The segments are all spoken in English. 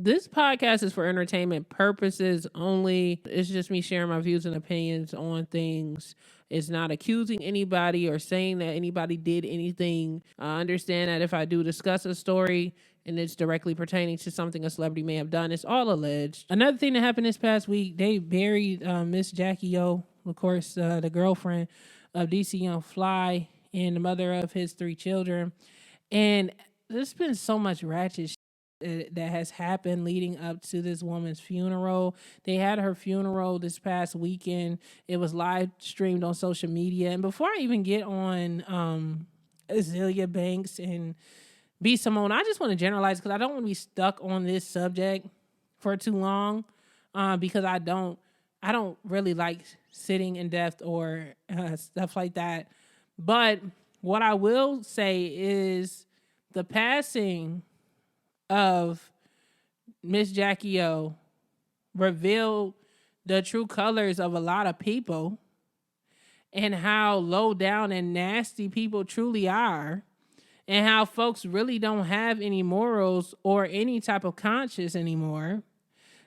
This podcast is for entertainment purposes only. It's just me sharing my views and opinions on things. It's not accusing anybody or saying that anybody did anything. I understand that if I do discuss a story and it's directly pertaining to something a celebrity may have done, it's all alleged. Another thing that happened this past week, they buried Miss Jacky O, of course, the girlfriend of DC Young Fly and the mother of his 3 children. And there's been so much ratchet that has happened leading up to this woman's funeral. They had her funeral this past weekend. It was live streamed on social media. And before I even get on Azealia Banks and B. Simone, I just want to generalize because I don't want to be stuck on this subject for too long because I don't really like sitting in depth or stuff like that. But what I will say is the passing of Miss Jacky O revealed the true colors of a lot of people and how low down and nasty people truly are and how folks really don't have any morals or any type of conscience anymore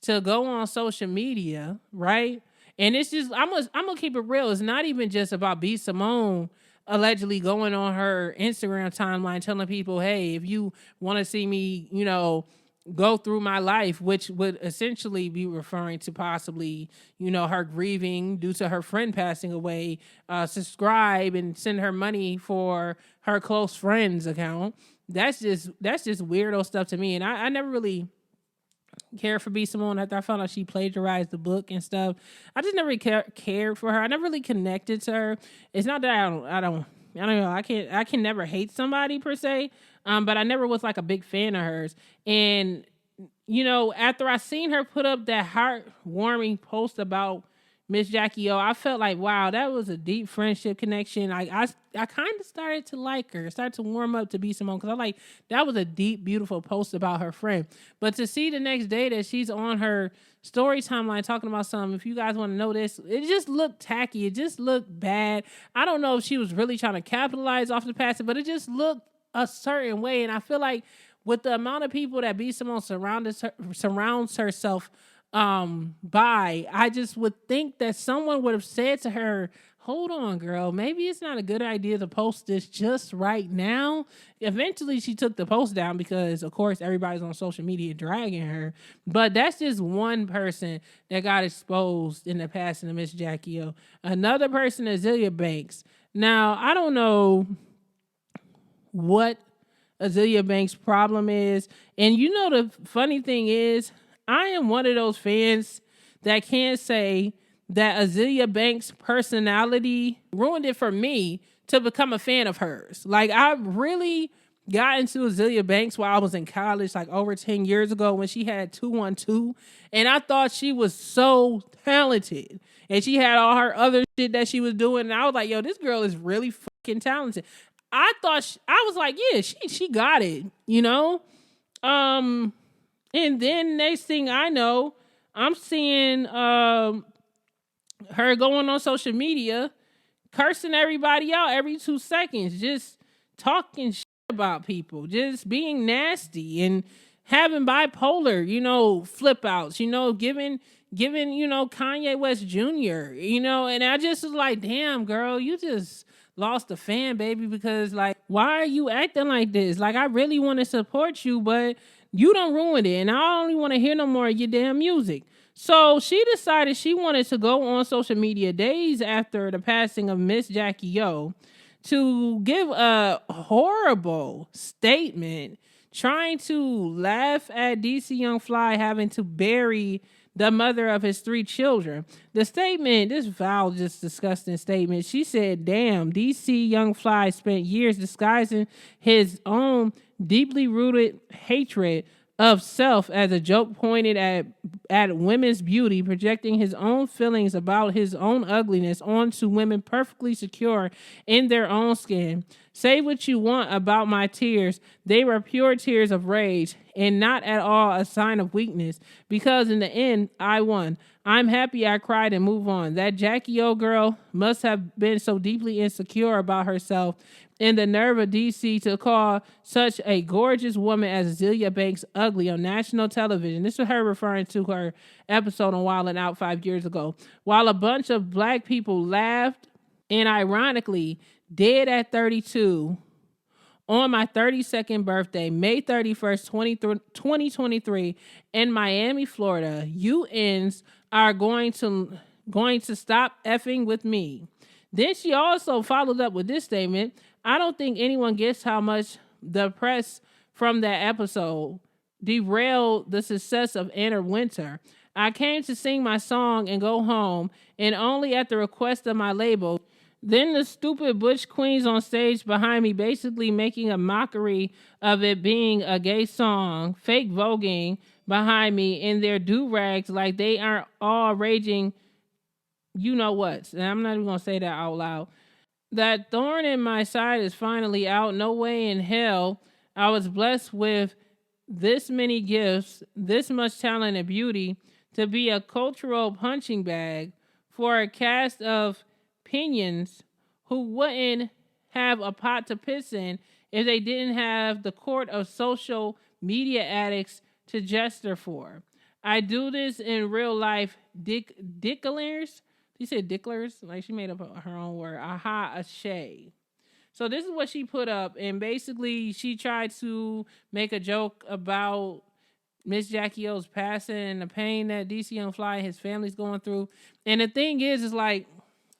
to go on social media, right? And it's just, I'm gonna keep it real. It's not even just about B. Simone allegedly going on her Instagram timeline telling people, hey, if you want to see me, go through my life, which would essentially be referring to possibly, her grieving due to her friend passing away, subscribe and send her money for her close friend's account. That's just weirdo stuff to me. And I never really cared for B. Simone after I found out she plagiarized the book and stuff. I just never cared for her. I never really connected to her. It's not that I don't know. I can never hate somebody per se. But I never was like a big fan of hers. And, after I seen her put up that heartwarming post about Miss Jacky O, I felt like, wow, that was a deep friendship connection. I kind of started to like her, started to warm up to B. Simone because I like that was a deep, beautiful post about her friend. But to see the next day that she's on her story timeline talking about something, if you guys want to know this, it just looked tacky. It just looked bad. I don't know if she was really trying to capitalize off the past, but it just looked a certain way. And I feel like with the amount of people that B. Simone surrounds herself by, I just would think that someone would have said to her, hold on, girl, maybe it's not a good idea to post this just right now. Eventually she took the post down because of course everybody's on social media dragging her, but that's just one person that got exposed in the passing of Miss Jacky O. Another person is Azealia Banks. Now, I don't know what Azealia Banks' problem is. And the funny thing is, I am one of those fans that can't say that Azealia Banks' personality ruined it for me to become a fan of hers. Like, I really got into Azealia Banks while I was in college, like over 10 years ago when she had 212. And I thought she was so talented. And she had all her other shit that she was doing. And I was like, yo, this girl is really fucking talented. I thought, I was like, yeah, she got it, And then next thing I know, I'm seeing her going on social media, cursing everybody out every 2 seconds, just talking shit about people, just being nasty and having bipolar, flip outs, giving Kanye West Jr., and I just was like, damn, girl, you just lost a fan, baby, because like, why are you acting like this? Like, I really want to support you, but you don't ruin it, and I don't even want to hear no more of your damn music. So she decided she wanted to go on social media days after the passing of Miss Jacky O to give a horrible statement trying to laugh at DC Young Fly having to bury the mother of his 3 children. The statement, this foul, just disgusting statement, she said, damn, DC Young Fly spent years disguising his own deeply rooted hatred of self as a joke pointed at women's beauty, projecting his own feelings about his own ugliness onto women perfectly secure in their own skin. Say what you want about my tears. They were pure tears of rage. and not at all a sign of weakness, because in the end, I won. I'm happy I cried and move on. That Jacky old girl must have been so deeply insecure about herself, and the nerve of DC to call such a gorgeous woman as Azealia Banks ugly on national television. This is her referring to her episode on Wild 'N Out 5 years ago. While a bunch of black people laughed and ironically dead at 32 on my 32nd birthday, May 31st, 2023, in Miami, Florida, UNs are going to stop effing with me. Then she also followed up with this statement. I don't think anyone gets how much the press from that episode derailed the success of Inner Winter. I came to sing my song and go home, and only at the request of my label. Then the stupid butch queens on stage behind me basically making a mockery of it being a gay song, fake voguing behind me in their do-rags like they aren't all raging you know what. And I'm not even going to say that out loud. That thorn in my side is finally out. No way in hell I was blessed with this many gifts, this much talent and beauty to be a cultural punching bag for a cast of pinions who wouldn't have a pot to piss in if they didn't have the court of social media addicts to gesture for. I do this in real life. Dicklers? She said dicklers? Like she made up her own word. Aha, a shay. So this is what she put up, and basically she tried to make a joke about Miss Jacky O's passing and the pain that DC Young Fly and his family's going through. And the thing is like,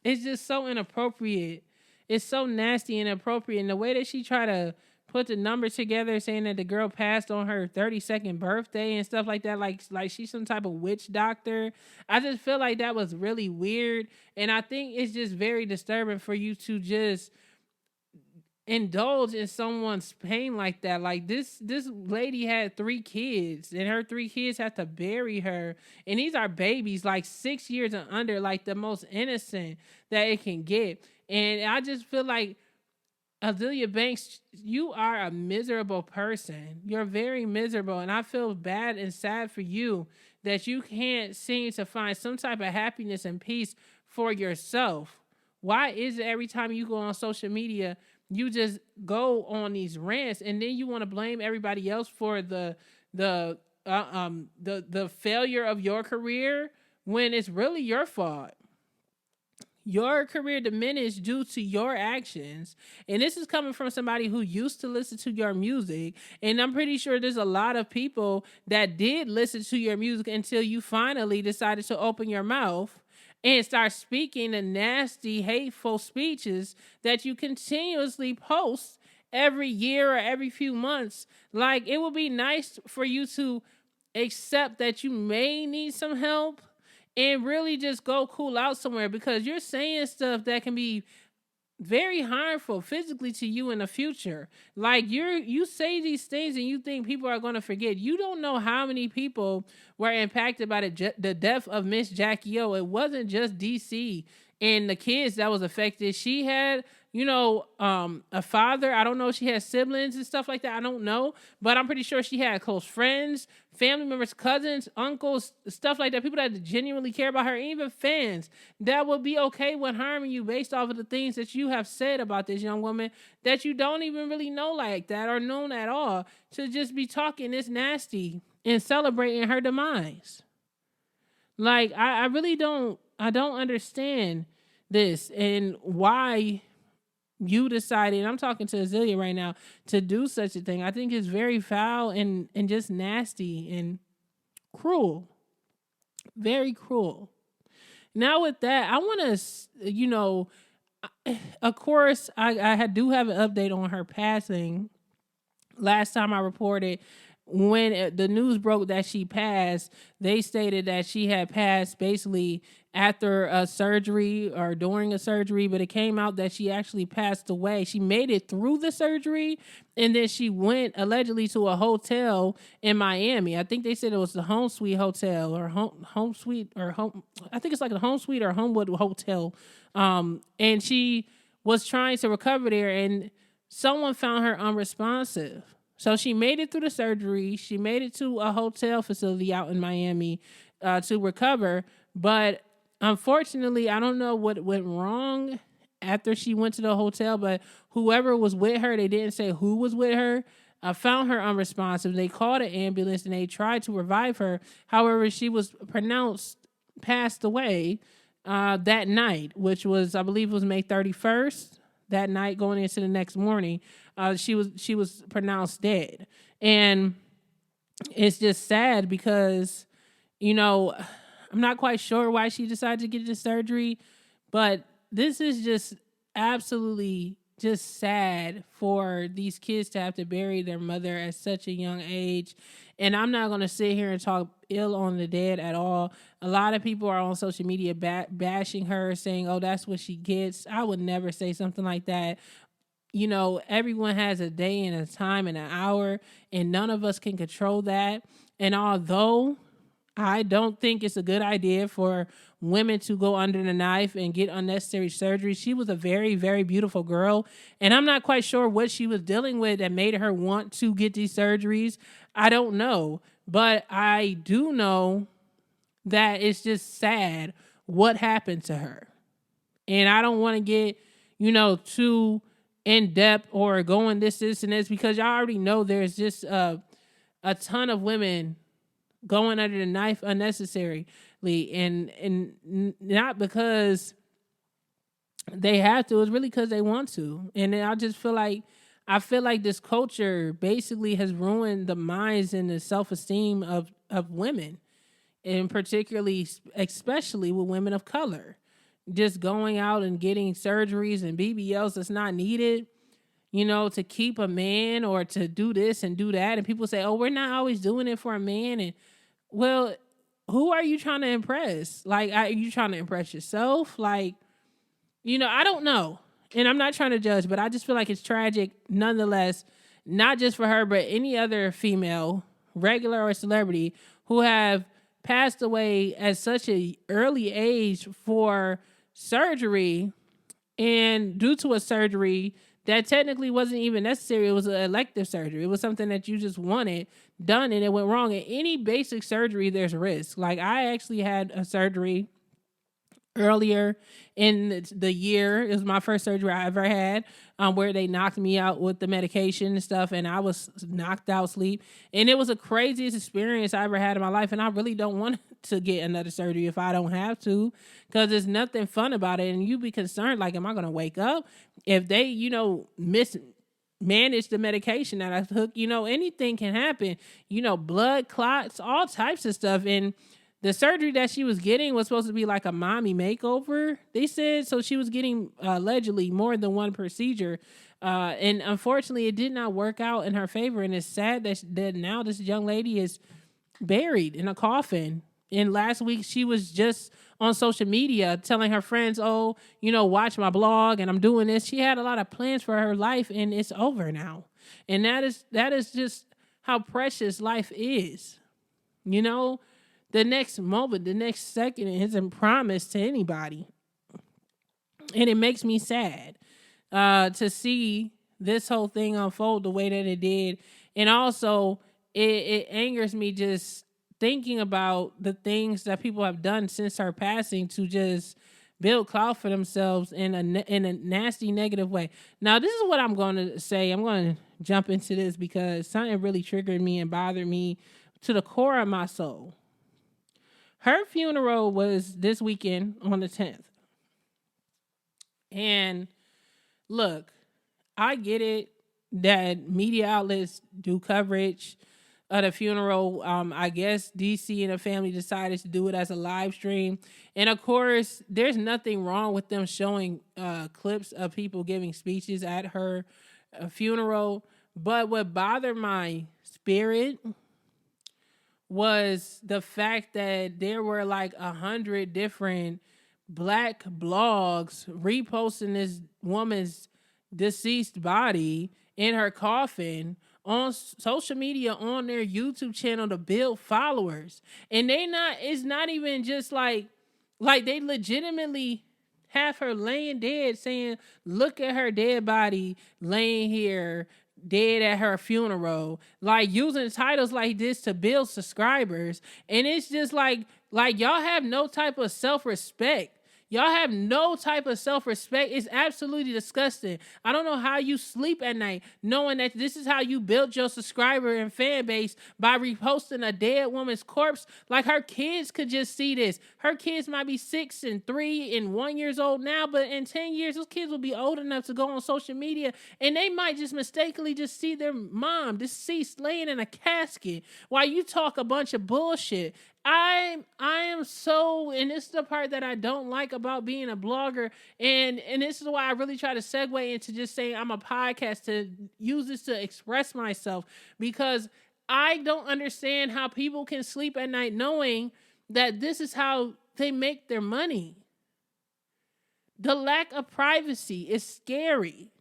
it's just so inappropriate. It's so nasty and inappropriate. And the way that she tried to put the number together saying that the girl passed on her 32nd birthday and stuff like that, like she's some type of witch doctor. I just feel like that was really weird. And I think it's just very disturbing for you to just indulge in someone's pain like that. Like this lady had 3 kids, and her 3 kids had to bury her, and these are babies like 6 years and under, like the most innocent that it can get. And I just feel like, Azealia Banks, you are a miserable person. You're very miserable, and I feel bad and sad for you that you can't seem to find some type of happiness and peace for yourself. Why is it every time you go on social media, you just go on these rants, and then you want to blame everybody else for the failure of your career when it's really your fault? Your career diminished due to your actions. And this is coming from somebody who used to listen to your music. And I'm pretty sure there's a lot of people that did listen to your music until you finally decided to open your mouth and start speaking the nasty, hateful speeches that you continuously post every year or every few months. Like, it would be nice for you to accept that you may need some help and really just go cool out somewhere, because you're saying stuff that can be very harmful physically to you in the future. Like, you say these things and you think people are going to forget. You don't know how many people were impacted by the death of Miss Jacky O. It wasn't just DC and the kids that was affected. She had, a father. I don't know if she had siblings and stuff like that. I don't know. But I'm pretty sure she had close friends, family members, cousins, uncles, stuff like that. People that genuinely care about her, even fans that would be okay with harming you based off of the things that you have said about this young woman that you don't even really know like that or known at all, to just be talking this nasty and celebrating her demise. Like, I really don't understand this and why you decided, and I'm talking to Azealia right now, to do such a thing. I think it's very foul and just nasty and cruel. Very cruel. Now with that, I want to, of course, I do have an update on her passing. Last time I reported, when the news broke that she passed, they stated that she had passed basically after a surgery or during a surgery, but it came out that she actually passed away. She made it through the surgery, and then she went allegedly to a hotel in Miami. I think they said it was the Home Suite Hotel or Home Suite or Home. I think it's like the Home Suite or Homewood Hotel. And she was trying to recover there, and someone found her unresponsive. So she made it through the surgery. She made it to a hotel facility out in Miami to recover. But unfortunately, I don't know what went wrong after she went to the hotel, but whoever was with her, they didn't say who was with her, found her unresponsive. They called an ambulance and they tried to revive her. However, she was pronounced passed away that night, which was, I believe, was May 31st. That night, going into the next morning, she was pronounced dead, and it's just sad because, I'm not quite sure why she decided to get this surgery, but this is just absolutely just sad for these kids to have to bury their mother at such a young age. And I'm not going to sit here and talk ill on the dead at all. A lot of people are on social media bashing her, saying, oh, that's what she gets. I would never say something like that. Everyone has a day and a time and an hour, and none of us can control that. And although I don't think it's a good idea for women to go under the knife and get unnecessary surgery, she was a very, very beautiful girl. And I'm not quite sure what she was dealing with that made her want to get these surgeries. I don't know. But I do know that it's just sad what happened to her. And I don't want to get, too in depth or going this, and this, because y'all already know there's just a ton of women going under the knife unnecessarily, and not because they have to. It's really because they want to. And I just feel like this culture basically has ruined the minds and the self-esteem of women, and especially with women of color. Just going out and getting surgeries and BBLs that's not needed, to keep a man or to do this and do that. And people say, oh, we're not always doing it for a man. And well, who are you trying to impress? Like, are you trying to impress yourself? Like, I don't know. And I'm not trying to judge, but I just feel like it's tragic nonetheless, not just for her, but any other female, regular or celebrity, who have passed away at such an early age for surgery, and due to a surgery that technically wasn't even necessary. It was an elective surgery. It was something that you just wanted done and it went wrong. In any basic surgery, there's risk. Like, I actually had a surgery earlier in the year. It was my first surgery I ever had, where they knocked me out with the medication and stuff, and I was knocked out sleep. And it was the craziest experience I ever had in my life, and I really don't want to get another surgery if I don't have to, because there's nothing fun about it. And you be concerned, like, am I going to wake up? If they, mismanage the medication that I took, anything can happen, blood clots, all types of stuff. And the surgery that she was getting was supposed to be like a mommy makeover, they said. So she was getting allegedly more than one procedure. And unfortunately, it did not work out in her favor. And it's sad that now this young lady is buried in a coffin. And last week, she was just on social media telling her friends, oh, watch my blog and I'm doing this. She had a lot of plans for her life and it's over now. And that is just how precious life is. The next moment, the next second isn't promised to anybody. And it makes me sad to see this whole thing unfold the way that it did. And also, it angers me just thinking about the things that people have done since her passing to just build clout for themselves in a nasty, negative way. Now, this is what I'm going to say. I'm going to jump into this because something really triggered me and bothered me to the core of my soul. Her funeral was this weekend on the 10th. And look, I get it that media outlets do coverage of the funeral. I guess DC and the family decided to do it as a live stream. And of course, there's nothing wrong with them showing clips of people giving speeches at her funeral. But what bothered my spirit was the fact that there were like 100 different Black blogs reposting this woman's deceased body in her coffin on social media, on their YouTube channel to build followers. And it's not even just like they legitimately have her laying dead saying, look at her dead body laying here, dead at her funeral, like using titles like this to build subscribers. And it's just like y'all have no type of self-respect. Y'all have no type of self-respect. It's absolutely disgusting. I don't know how you sleep at night knowing that this is how you built your subscriber and fan base, by reposting a dead woman's corpse. Like, her kids could just see this. Her kids might be 6 and 3 and 1 years old now, but in 10 years, those kids will be old enough to go on social media, and they might just mistakenly just see their mom deceased laying in a casket while you talk a bunch of bullshit. I am so, and this is the part that I don't like about being a blogger, and this is why I really try to segue into just saying I'm a podcast, to use this to express myself, because I don't understand how people can sleep at night knowing that this is how they make their money. The lack of privacy is scary.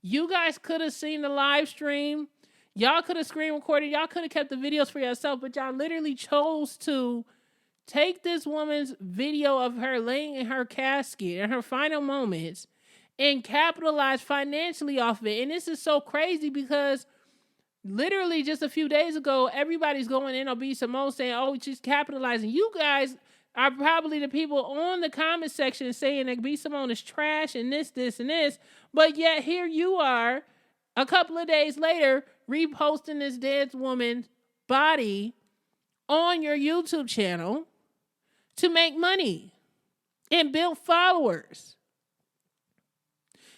You guys could have seen the live stream. Y'all could have screen recorded. Y'all could have kept the videos for yourself, but y'all literally chose to take this woman's video of her laying in her casket and her final moments and capitalize financially off of it. And this is so crazy because literally just a few days ago, everybody's going in on B. Simone saying, oh, she's capitalizing. You guys are probably the people on the comment section saying that B. Simone is trash and this, and this. But yet here you are, a couple of days later, reposting this dead woman's body on your YouTube channel to make money and build followers.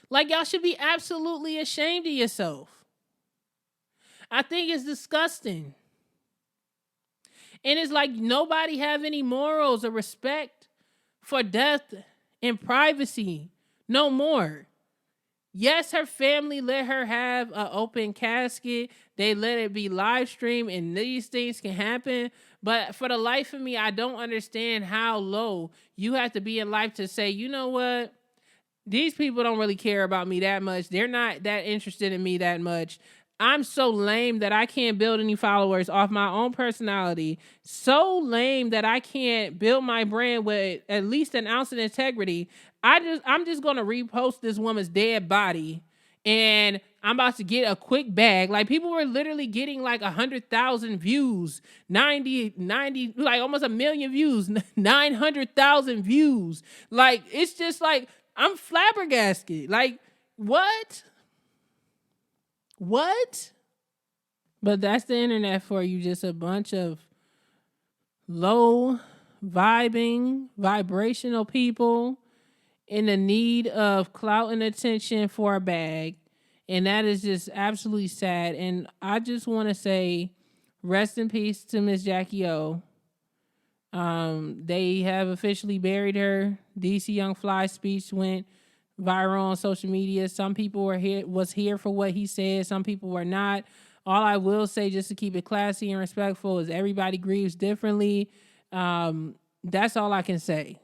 Like, y'all should be absolutely ashamed of yourself. I think it's disgusting. And it's like nobody have any morals or respect for death and privacy no more. Yes, her family let her have an open casket. They let it be live streamed, and these things can happen. But for the life of me, I don't understand how low you have to be in life to say, you know what? These people don't really care about me that much. They're not that interested in me that much. I'm so lame that I can't build any followers off my own personality. So lame that I can't build my brand with at least an ounce of integrity. I'm just gonna repost this woman's dead body, and I'm about to get a quick bag. Like, people were literally getting like 100,000 views, 90, like almost 1 million views, 900,000 views. Like, it's just like, I'm flabbergasted. Like, what? What? But that's the internet for you. Just a bunch of low vibing, vibrational people in the need of clout and attention for a bag. And that is just absolutely sad. And I just want to say rest in peace to Miss Jacky O. They have officially buried her. DC Young Fly's speech went viral on social media. Some people was here for what he said. Some people were not. All I will say, just to keep it classy and respectful, is everybody grieves differently. That's all I can say.